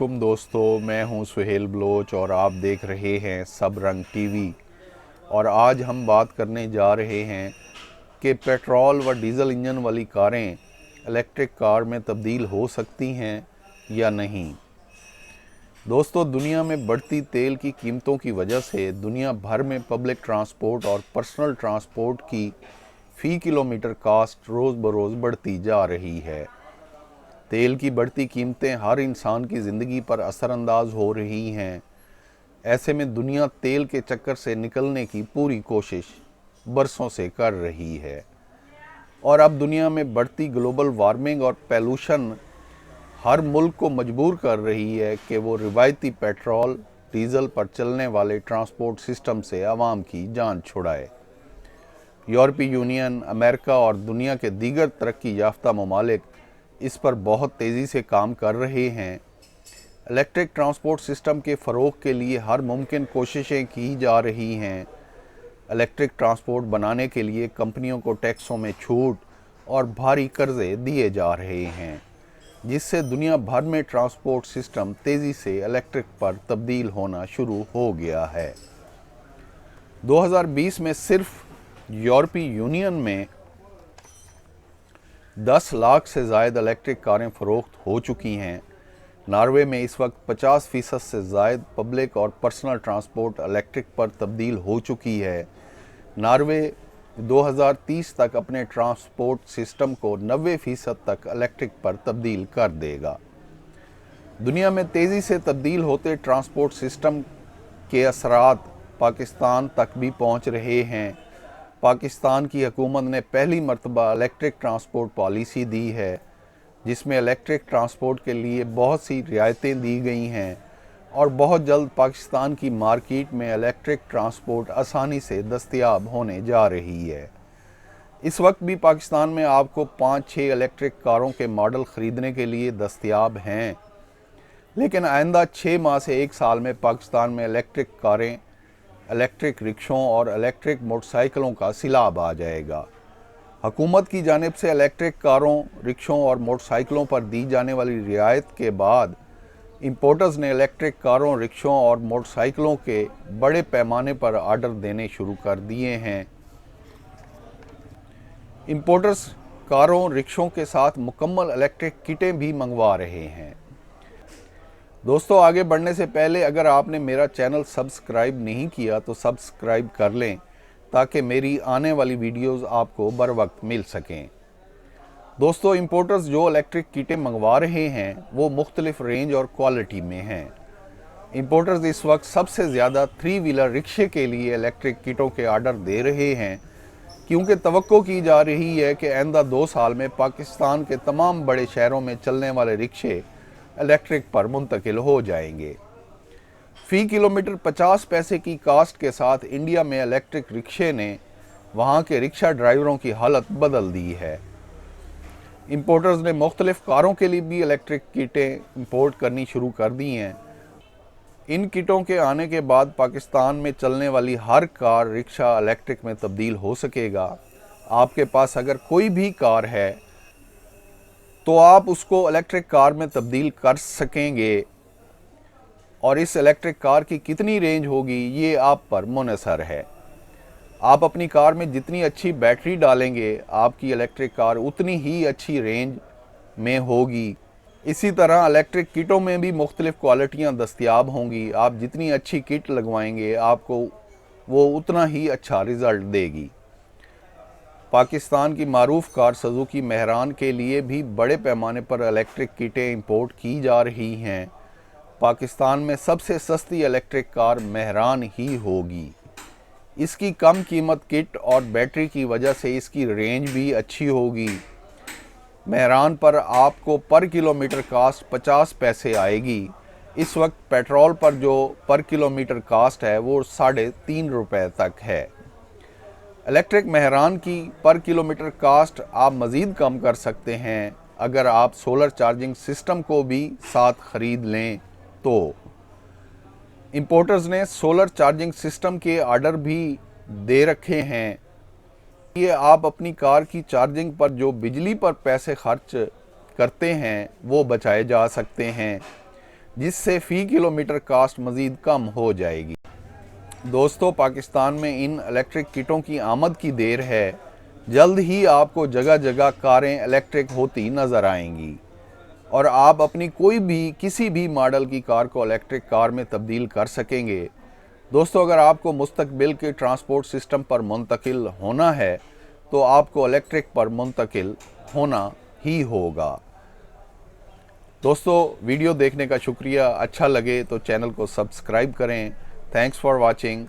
वालेकुम दोस्तों, मैं हूं सुहेल बलोच और आप देख रहे हैं सब रंग टीवी। और आज हम बात करने जा रहे हैं कि पेट्रोल व डीज़ल इंजन वाली कारें इलेक्ट्रिक कार में तब्दील हो सकती हैं या नहीं। दोस्तों, दुनिया में बढ़ती तेल की कीमतों की वजह से दुनिया भर में पब्लिक ट्रांसपोर्ट और पर्सनल ट्रांसपोर्ट की फ़ी किलोमीटर कास्ट रोज़ बरोज़ बढ़ती जा रही है। तेल की बढ़ती कीमतें हर इंसान की ज़िंदगी पर असरअंदाज हो रही हैं। ऐसे में दुनिया तेल के चक्कर से निकलने की पूरी कोशिश बरसों से कर रही है। और अब दुनिया में बढ़ती ग्लोबल वार्मिंग और पोल्यूशन हर मुल्क को मजबूर कर रही है कि वो रिवायती पेट्रोल डीज़ल पर चलने वाले ट्रांसपोर्ट सिस्टम से आवाम की जान छुड़ाए। यूरोपीय यूनियन, अमेरिका और दुनिया के दीगर तरक्की याफ्ता ममालिक इस पर बहुत तेज़ी से काम कर रहे हैं। इलेक्ट्रिक ट्रांसपोर्ट सिस्टम के फ़रोग़ के लिए हर मुमकिन कोशिशें की जा रही हैं। इलेक्ट्रिक ट्रांसपोर्ट बनाने के लिए कंपनियों को टैक्सों में छूट और भारी कर्जे दिए जा रहे हैं, जिससे दुनिया भर में ट्रांसपोर्ट सिस्टम तेज़ी से इलेक्ट्रिक पर तब्दील होना शुरू हो गया है। 2020 में सिर्फ यूरोपीय यूनियन में 10 लाख से ज़ायद इलेक्ट्रिक कारें फ़रोख्त हो चुकी हैं। नॉर्वे में इस वक्त 50% से ज़ायद पब्लिक और पर्सनल ट्रांसपोर्ट इलेक्ट्रिक पर तब्दील हो चुकी है। नॉर्वे 2030 तक अपने ट्रांसपोर्ट सिस्टम को 90% तक इलेक्ट्रिक पर तब्दील कर देगा। दुनिया में तेज़ी से तब्दील होते ट्रांसपोर्ट सिस्टम के असरात पाकिस्तान तक भी पहुंच रहे हैं। पाकिस्तान की हुकूमत ने पहली मर्तबा इलेक्ट्रिक ट्रांसपोर्ट पॉलिसी दी है, जिसमें इलेक्ट्रिक ट्रांसपोर्ट के लिए बहुत सी रियायतें दी गई हैं और बहुत जल्द पाकिस्तान की मार्केट में इलेक्ट्रिक ट्रांसपोर्ट आसानी से दस्तयाब होने जा रही है। इस वक्त भी पाकिस्तान में आपको 5-6 इलेक्ट्रिक कारों के मॉडल ख़रीदने के लिए दस्तयाब हैं, लेकिन आइंदा 6 माह से 1 साल में पाकिस्तान में इलेक्ट्रिक कारें, इलेक्ट्रिक रिक्शों और इलेक्ट्रिक मोटरसाइकिलों का सिलाब आ जाएगा। हुकूमत की जानिब से इलेक्ट्रिक कारों, रिक्शों और मोटरसाइकिलों पर दी जाने वाली रियायत के बाद इंपोर्टर्स ने इलेक्ट्रिक कारों, रिक्शों और मोटरसाइकिलों के बड़े पैमाने पर ऑर्डर देने शुरू कर दिए हैं। इंपोर्टर्स कारों, रिक्शों के साथ मुकम्मल इलेक्ट्रिक किटें भी मंगवा रहे हैं। दोस्तों, आगे बढ़ने से पहले अगर आपने मेरा चैनल सब्सक्राइब नहीं किया तो सब्सक्राइब कर लें, ताकि मेरी आने वाली वीडियोस आपको बर वक्त मिल सकें। दोस्तों, इंपोर्टर्स जो इलेक्ट्रिक किटें मंगवा रहे हैं वो मुख्तलिफ रेंज और क्वालिटी में हैं। इंपोर्टर्स इस वक्त सबसे ज़्यादा 3 व्हीलर रिक्शे के लिए इलेक्ट्रिक किटों के आर्डर दे रहे हैं, क्योंकि तवक्को की जा रही है कि आइंदा 2 साल में पाकिस्तान के तमाम बड़े शहरों में चलने वाले रिक्शे इलेक्ट्रिक पर मुंतकिल हो जाएंगे। फ़ी किलोमीटर 50 पैसे की कास्ट के साथ इंडिया में इलेक्ट्रिक रिक्शे ने वहाँ के रिक्शा ड्राइवरों की हालत बदल दी है। इंपोर्टर्स ने मुख्तलिफ कारों के लिए भी इलेक्ट्रिक किटें इंपोर्ट करनी शुरू कर दी हैं। इन किटों के आने के बाद पाकिस्तान में चलने वाली हर कार, रिक्शा इलेक्ट्रिक में तब्दील हो सकेगा। आपके पास अगर कोई भी कार है तो आप उसको इलेक्ट्रिक कार में तब्दील कर सकेंगे, और इस इलेक्ट्रिक कार की कितनी रेंज होगी ये आप पर मुनहसर है। आप अपनी कार में जितनी अच्छी बैटरी डालेंगे, आपकी इलेक्ट्रिक कार उतनी ही अच्छी रेंज में होगी। इसी तरह इलेक्ट्रिक किटों में भी मुख्तलिफ क्वालिटियाँ दस्तयाब होंगी। आप जितनी अच्छी किट लगवाएंगे, आपको वो उतना ही अच्छा रिज़ल्ट देगी। पाकिस्तान की मारूफ कार सुजुकी मेहरान के लिए भी बड़े पैमाने पर इलेक्ट्रिक किटें इंपोर्ट की जा रही हैं। पाकिस्तान में सबसे सस्ती इलेक्ट्रिक कार मेहरान ही होगी। इसकी कम कीमत, किट और बैटरी की वजह से इसकी रेंज भी अच्छी होगी। मेहरान पर आपको पर किलोमीटर कास्ट 50 पैसे आएगी। इस वक्त पेट्रोल पर जो पर किलोमीटर कास्ट है वो 3.5 रुपये तक है। इलेक्ट्रिक मेहरान की पर किलोमीटर कास्ट आप मज़ीद कम कर सकते हैं अगर आप सोलर चार्जिंग सिस्टम को भी साथ ख़रीद लें तो। इंपोर्टर्स ने सोलर चार्जिंग सिस्टम के ऑर्डर भी दे रखे हैं। ये आप अपनी कार की चार्जिंग पर जो बिजली पर पैसे खर्च करते हैं वो बचाए जा सकते हैं। जिससे फ़ी किलोमीटर कास्ट मज़ीद कम हो जाएगी। दोस्तों, पाकिस्तान में इन इलेक्ट्रिक किटों की आमद की देर है। जल्द ही आपको जगह जगह कारें इलेक्ट्रिक होती नज़र आएंगी और आप अपनी कोई भी किसी भी मॉडल की कार को इलेक्ट्रिक कार में तब्दील कर सकेंगे। दोस्तों, अगर आपको मुस्तकबिल के ट्रांसपोर्ट सिस्टम पर मुंतकिल होना है तो आपको इलेक्ट्रिक पर मुंतकिल होना ही होगा। दोस्तों, वीडियो देखने का शुक्रिया। अच्छा लगे तो चैनल को सब्सक्राइब करें। Thanks for watching.